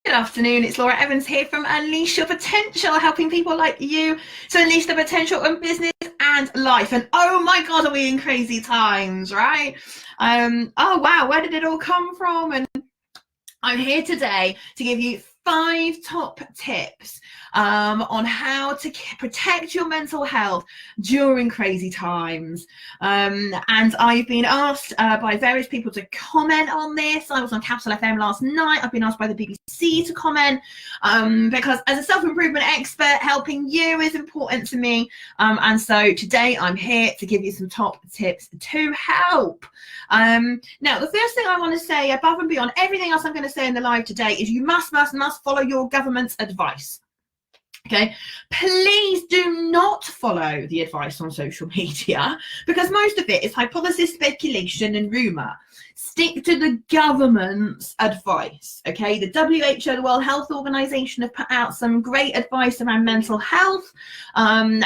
Good afternoon, it's Laura Evans here from Unleash Your Potential, helping people like you to unleash their potential in business and life. And oh my God, are we in crazy times, right? Oh wow, where did it all come from? And I'm here today to give you 5 top tips on how to protect your mental health during crazy times. And I've been asked by various people to comment on this. I was on Capital FM last night. I've been asked by the BBC to comment because as a self-improvement expert, helping you is important to me. And so today I'm here to give you some top tips to help. Now, the first thing I want to say, above and beyond everything else I'm going to say in the live today, is you must follow your government's advice. Okay, please do not follow the advice on social media because most of it is hypothesis, speculation, and rumor. Stick to the government's advice. Okay, the WHO, the World Health Organization, have put out some great advice around mental health, and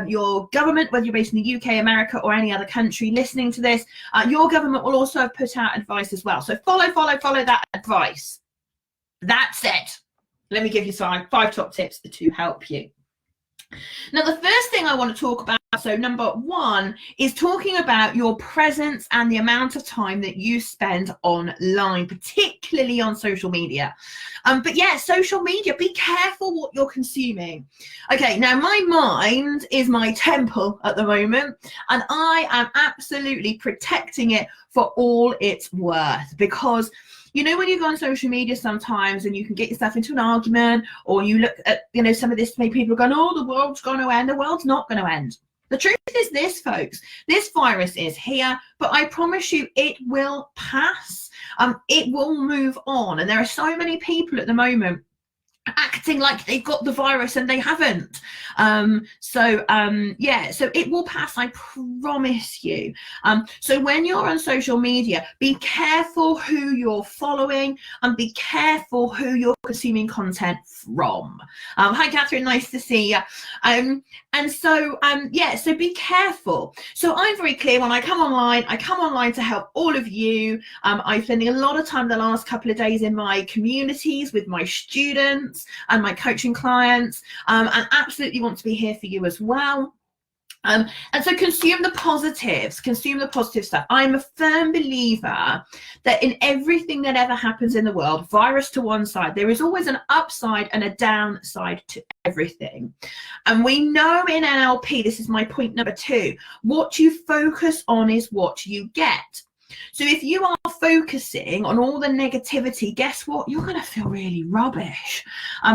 your government, whether you're based in the UK, America, or any other country listening to this, your government will also have put out advice as well. So follow that advice. That's it. Let me give you 5 top tips to help you. Now, the first thing I want to talk about, so number 1, is talking about your presence and the amount of time that you spend online, particularly on social media. But yeah, social media, be careful what you're consuming. Okay, now my mind is my temple at the moment, and I am absolutely protecting it for all it's worth, because you know, when you go on social media sometimes and you can get yourself into an argument, or you look at, you know, some of this, maybe people are going, oh, the world's going to end. The world's not going to end. The truth is this, folks, this virus is here, but I promise you it will pass. It will move on. And there are so many people at the moment acting like they've got the virus and they haven't. Yeah, so it will pass, I promise you. So when you're on social media, be careful who you're following and be careful who you're consuming content from. Hi Catherine, nice to see you. Yeah, so be careful. So I'm very clear when I come online to help all of you. I'm spending a lot of time the last couple of days in my communities with my students and my coaching clients, and absolutely want to be here for you as well. And so consume the positives, consume the positive stuff. I'm a firm believer that in everything that ever happens in the world, virus to one side, there is always an upside and a downside to everything. And we know in NLP, this is my point number 2, what you focus on is what you get. So if you are focusing on all the negativity, guess what? You're going to feel really rubbish.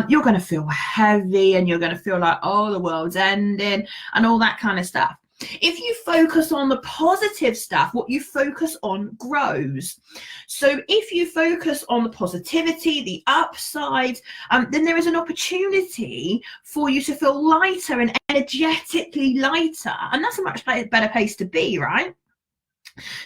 You're going to feel heavy, and you're going to feel like, oh, the world's ending and all that kind of stuff. If you focus on the positive stuff, what you focus on grows. So if you focus on the positivity, the upside, then there is an opportunity for you to feel lighter and energetically lighter. And that's a much better place to be, right?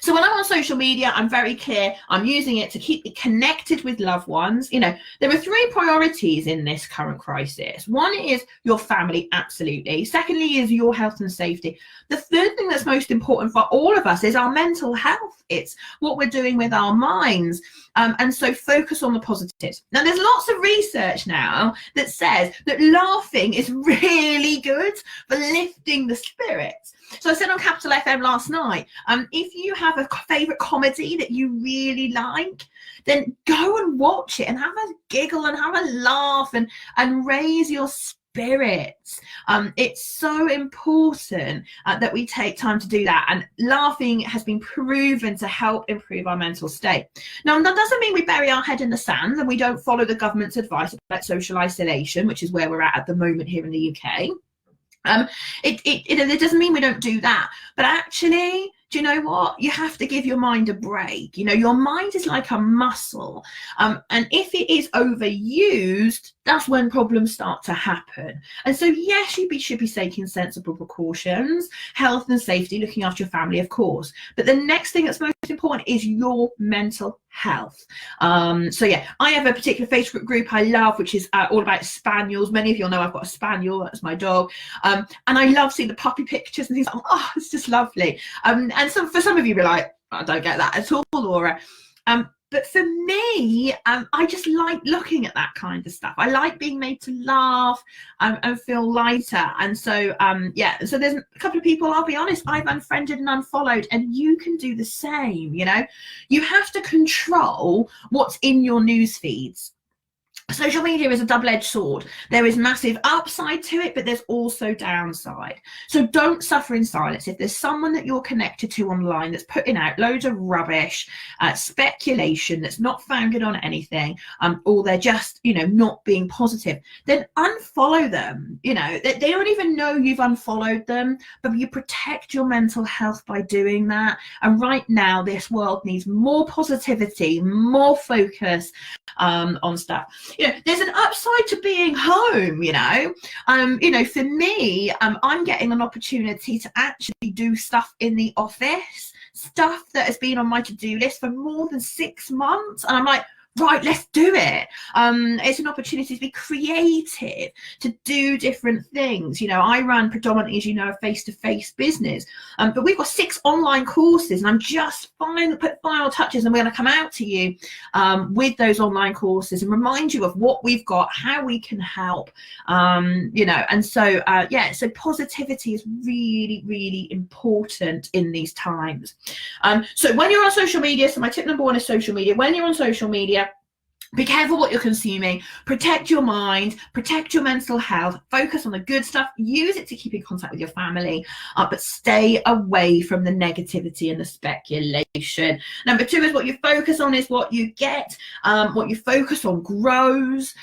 So when I'm on social media, I'm very clear. I'm using it to keep me connected with loved ones. You know, there are 3 priorities in this current crisis. 1 is your family, absolutely. Secondly is your health and safety. The third thing that's most important for all of us is our mental health. It's what we're doing with our minds. And so focus on the positives. Now, there's lots of research now that says that laughing is really good for lifting the spirits. So I said on Capital FM last night, if you have a favourite comedy that you really like, then go and watch it and have a giggle and have a laugh and raise your spirits. It's so important that we take time to do that, and laughing has been proven to help improve our mental state. Now, that doesn't mean we bury our head in the sand and we don't follow the government's advice about social isolation, which is where we're at the moment here in the UK. It doesn't mean we don't do that, but actually, do you know what? You have to give your mind a break. You know, your mind is like a muscle, and if it is overused, that's when problems start to happen. And so, yes, you should be taking sensible precautions, health and safety, looking after your family, of course. But the next thing that's most important is your mental health. So yeah, I have a particular Facebook group I love, which is all about spaniels. Many of you know I've got a spaniel, that's my dog. And I love seeing the puppy pictures and things. Oh, it's just lovely. And so for some of you, be like, I don't get that at all, Laura. But for me, I just like looking at that kind of stuff. I like being made to laugh and feel lighter. And so, yeah, so there's a couple of people, I'll be honest, I've unfriended and unfollowed, and you can do the same. You know, you have to control what's in your news feeds. Social media is a double-edged sword. There is massive upside to it, but there's also downside. So don't suffer in silence. If there's someone that you're connected to online that's putting out loads of rubbish, speculation that's not founded on anything, or they're just, you know, not being positive, then unfollow them. You know, they don't even know you've unfollowed them, but you protect your mental health by doing that. And right now, this world needs more positivity, more focus on stuff. You know, there's an upside to being home. You know, for me, I'm getting an opportunity to actually do stuff in the office, stuff that has been on my to-do list for more than 6 months, and I'm like, right, let's do it. It's an opportunity to be creative, to do different things. You know, I run predominantly, as you know, a face-to-face business, but we've got 6 online courses, and I'm just put final touches, and we're going to come out to you with those online courses and remind you of what we've got, how we can help, you know. And so, yeah, so positivity is really, really important in these times. So when you're on social media, so my tip number 1 is social media. When you're on social media, be careful what you're consuming, protect your mind, protect your mental health, focus on the good stuff, use it to keep in contact with your family, but stay away from the negativity and the speculation. Number 2 is what you focus on is what you get. What you focus on grows.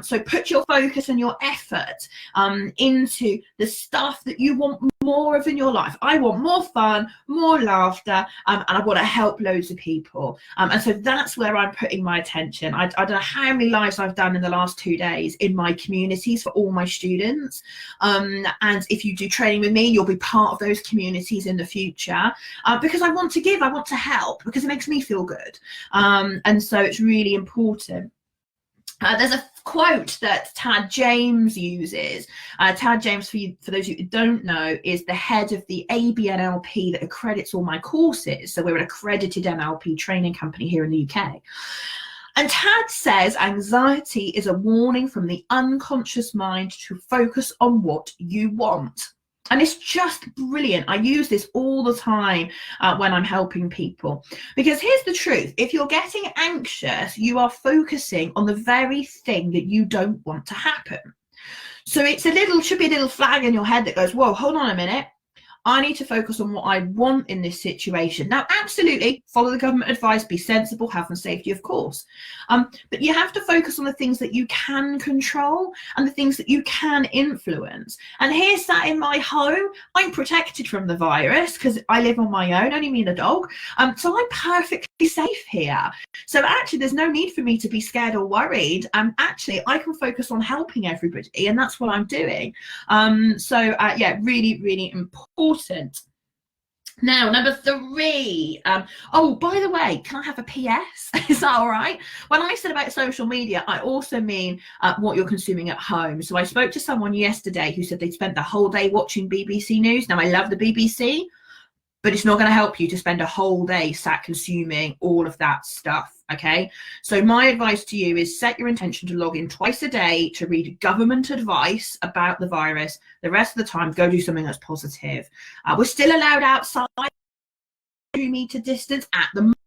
So put your focus and your effort into the stuff that you want more of in your life. I want more fun, more laughter, and I want to help loads of people. And so that's where I'm putting my attention. I don't know how many lives I've done in the last 2 days in my communities for all my students. And if you do training with me, you'll be part of those communities in the future, because I want to give, I want to help, because it makes me feel good. And so it's really important. There's a quote that Tad James uses. Tad James, for those of you who don't know, is the head of the ABNLP that accredits all my courses. So we're an accredited NLP training company here in the UK. And Tad says anxiety is a warning from the unconscious mind to focus on what you want. And it's just brilliant. I use this all the time when I'm helping people, because here's the truth. If you're getting anxious, you are focusing on the very thing that you don't want to happen. So should be a little flag in your head that goes, whoa, hold on a minute. I need to focus on what I want in this situation. Now, absolutely, follow the government advice, be sensible, health and safety, of course. But you have to focus on the things that you can control and the things that you can influence. And here's that in my home. I'm protected from the virus because I live on my own, only me and a dog. So I'm perfectly safe here. So actually, there's no need for me to be scared or worried. Actually, I can focus on helping everybody, and that's what I'm doing. Yeah, really, really important. Now, number 3. Oh, by the way, can I have a PS? Is that all right? When I said about social media, I also mean what you're consuming at home. So I spoke to someone yesterday who said they'd spent the whole day watching BBC News. Now, I love the BBC, but it's not going to help you to spend a whole day sat consuming all of that stuff. Okay, so my advice to you is set your intention to log in twice a day to read government advice about the virus. The rest of the time, go do something that's positive. We're still allowed outside 2 meter distance at the moment.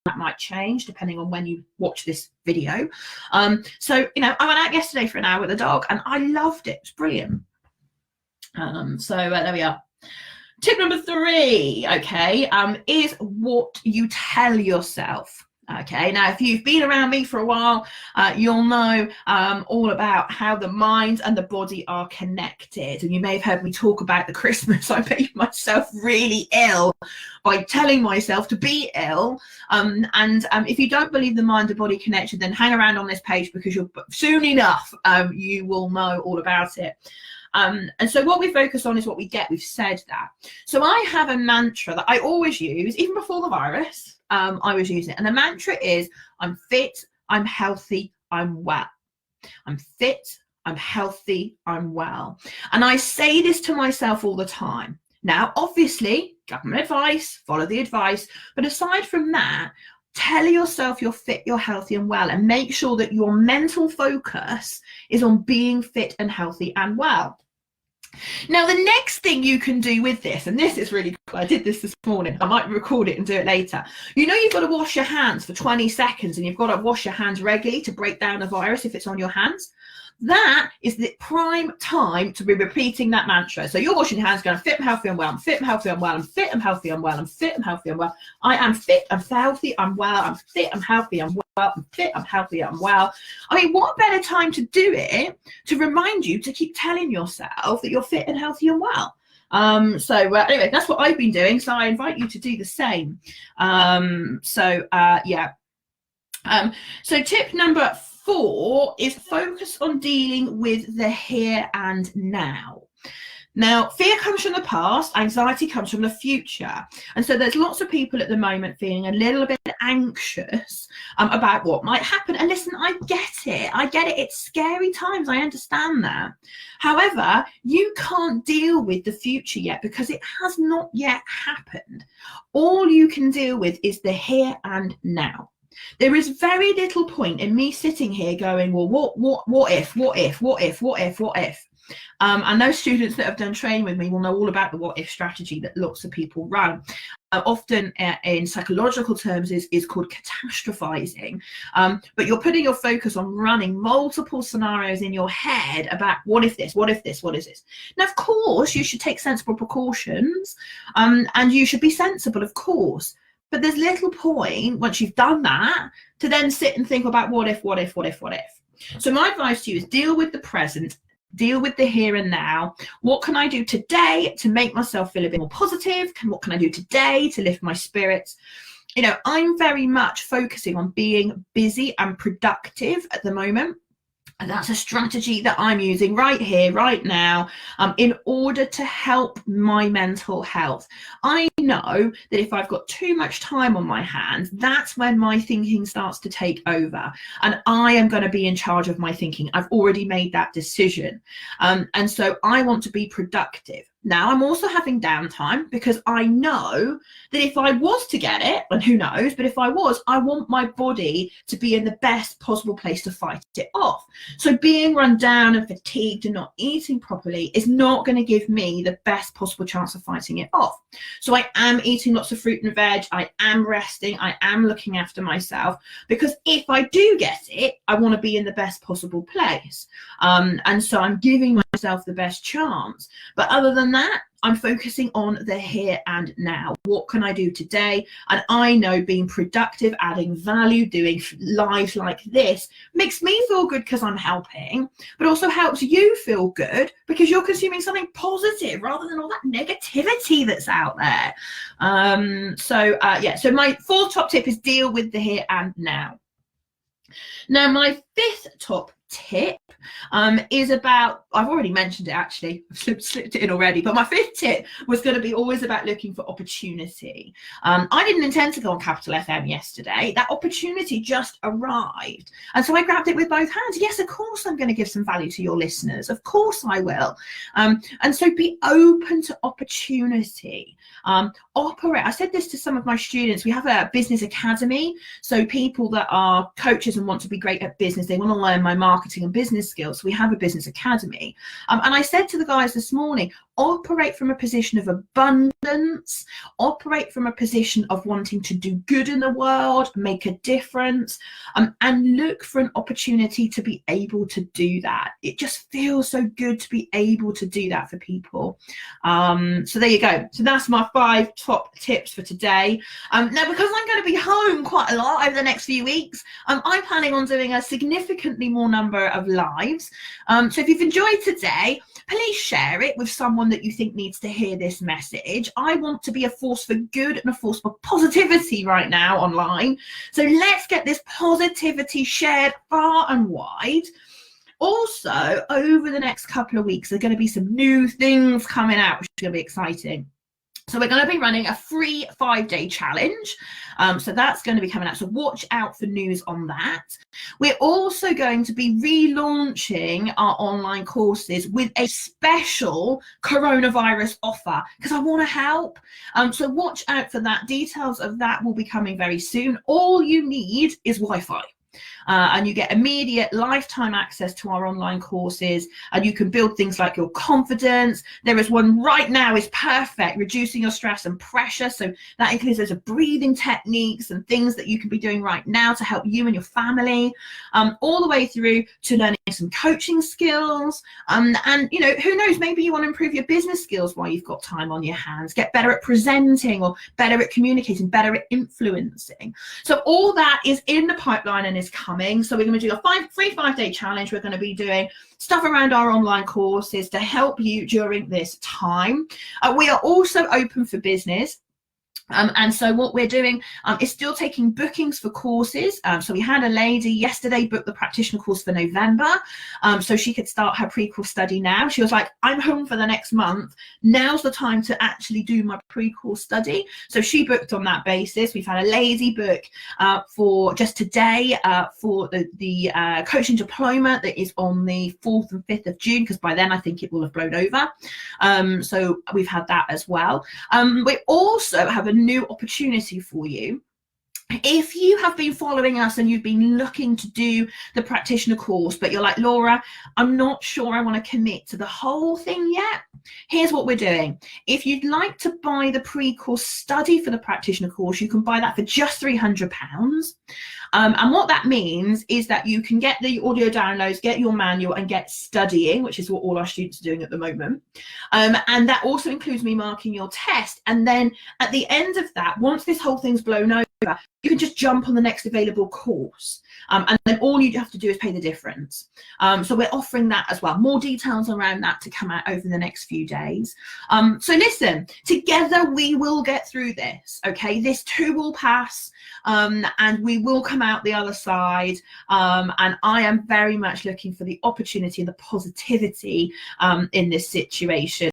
That might change depending on when you watch this video. So, you know, I went out yesterday for an hour with the dog and I loved it. It's brilliant. There we are. Tip number 3, okay, is what you tell yourself. Okay, now if you've been around me for a while, you'll know all about how the mind and the body are connected. And you may have heard me talk about the Christmas I made myself really ill by telling myself to be ill. If you don't believe the mind and body connection, then hang around on this page, because you'll soon enough you will know all about it. And so what we focus on is what we get. We've said that. So I have a mantra that I always use, even before the virus. I was using it. And the mantra is, I'm fit, I'm healthy, I'm well. I'm fit, I'm healthy, I'm well. And I say this to myself all the time. Now, obviously, government advice, follow the advice. But aside from that, Tell yourself you're fit, you're healthy and well, and make sure that your mental focus is on being fit and healthy and well. Now, the next thing you can do with this, and this is really cool, I did this morning, I might record it and do it later. You know, you've got to wash your hands for 20 seconds and you've got to wash your hands regularly to break down a virus if it's on your hands. That is the prime time to be repeating that mantra. So you're washing your hands going, fit, I'm healthy, and well. I'm fit, I'm healthy, and well. I'm fit, I'm healthy, and well. I'm fit, I'm healthy, and well. I am fit, I'm healthy, I'm well. I'm fit, I'm healthy, I'm well. I'm fit, I'm healthy, I'm well. I mean, what better time to do it to remind you to keep telling yourself that you're fit and healthy and well? Anyway, that's what I've been doing. So I invite you to do the same. So tip number 4 is focus on dealing with the here and now. Now, fear comes from the past, anxiety comes from the future. And so there's lots of people at the moment feeling a little bit anxious about what might happen. And listen, I get it. It's scary times. I understand that. However, you can't deal with the future yet because it has not yet happened. All you can deal with is the here and now. There is very little point in me sitting here going, well, what if? And those students that have done training with me will know all about the what if strategy that lots of people run. Often in psychological terms is called catastrophizing. But you're putting your focus on running multiple scenarios in your head about what if this, what is this? Now, of course, you should take sensible precautions and you should be sensible, of course. But there's little point once you've done that to then sit and think about what if. So my advice to you is deal with the present, deal with the here and now. What can I do today to make myself feel a bit more positive? What can I do today to lift my spirits? You know, I'm very much focusing on being busy and productive at the moment. And that's a strategy that I'm using right here, right now, in order to help my mental health. I know that if I've got too much time on my hands, that's when my thinking starts to take over. And I am going to be in charge of my thinking. I've already made that decision. And so I want to be productive. Now, I'm also having downtime because I know that if I was to get it, and who knows, but if I was, I want my body to be in the best possible place to fight it off. So being run down and fatigued and not eating properly is not going to give me the best possible chance of fighting it off. So I am eating lots of fruit and veg. I am resting. I am looking after myself because if I do get it, I want to be in the best possible place. And so I'm giving myself the best chance. But other than that, I'm focusing on the here and now. What can I do today? And I know being productive, adding value, doing lives like this makes me feel good because I'm helping, but also helps you feel good because you're consuming something positive rather than all that negativity that's out there. So my 4th top tip is deal with the here and now. Now, my 5th top tip is about, I've already mentioned it actually, I've slipped it in already, but my 5th tip was going to be always about looking for opportunity. I didn't intend to go on Capital FM yesterday. That opportunity just arrived. And so I grabbed it with both hands. Yes, of course I'm going to give some value to your listeners. Of course I will. And so be open to opportunity. Operate. I said this to some of my students. We have a business academy. So people that are coaches and want to be great at business, they want to learn my marketing and business skills. So we have a business academy. And I said to the guys this morning, operate from a position of abundance, operate from a position of wanting to do good in the world, make a difference, and look for an opportunity to be able to do that. It just feels so good to be able to do that for people. So there you go. So that's my 5 top tips for today. Now, because I'm going to be home quite a lot over the next few weeks, I'm planning on doing a significantly more number of lives. So if you've enjoyed today, please share it with someone that you think needs to hear this message. I want to be a force for good and a force for positivity right now online. So let's get this positivity shared far and wide. Also, over the next couple of weeks, there are going to be some new things coming out, which is going to be exciting. So we're going to be running a free 5-day challenge. So that's going to be coming out. So watch out for news on that. We're also going to be relaunching our online courses with a special coronavirus offer because I want to help. So watch out for that. Details of that will be coming very soon. All you need is Wi-Fi. And you get immediate lifetime access to our online courses, and you can build things like your confidence. There is one right now is perfect, reducing your stress and pressure. So that includes those breathing techniques and things that you can be doing right now to help you and your family, all the way through to learning some coaching skills. And who knows, maybe you want to improve your business skills while you've got time on your hands, get better at presenting or better at communicating, better at influencing. So all that is in the pipeline and is coming. So we're going to do a free 5-day challenge. We're going to be doing stuff around our online courses to help you during this time. We are also open for business. And so what we're doing is still taking bookings for courses. So we had a lady yesterday book the practitioner course for November, so she could start her pre-course study now. She was like, I'm home for the next month. Now's the time to actually do my pre-course study. So she booked on that basis. We've had a lady book for just today for the coaching diploma that is on the 4th and 5th of June, because by then I think it will have blown over. So we've had that as well. We also have a new opportunity for you. If you have been following us and you've been looking to do the practitioner course, but you're like, Laura, I'm not sure I want to commit to the whole thing yet. Here's what we're doing. If you'd like to buy the pre-course study for the practitioner course, you can buy that for just £300. And what that means is that you can get the audio downloads, get your manual, and get studying, which is what all our students are doing at the moment. And that also includes me marking your test. And then at the end of that, once this whole thing's blown over, you can just jump on the next available course. And then all you have to do is pay the difference. So we're offering that as well. More details around that to come out over the next few days. So listen, together we will get through this, okay? This too will pass, and we will come out the other side. And I am very much looking for the opportunity and the positivity in this situation.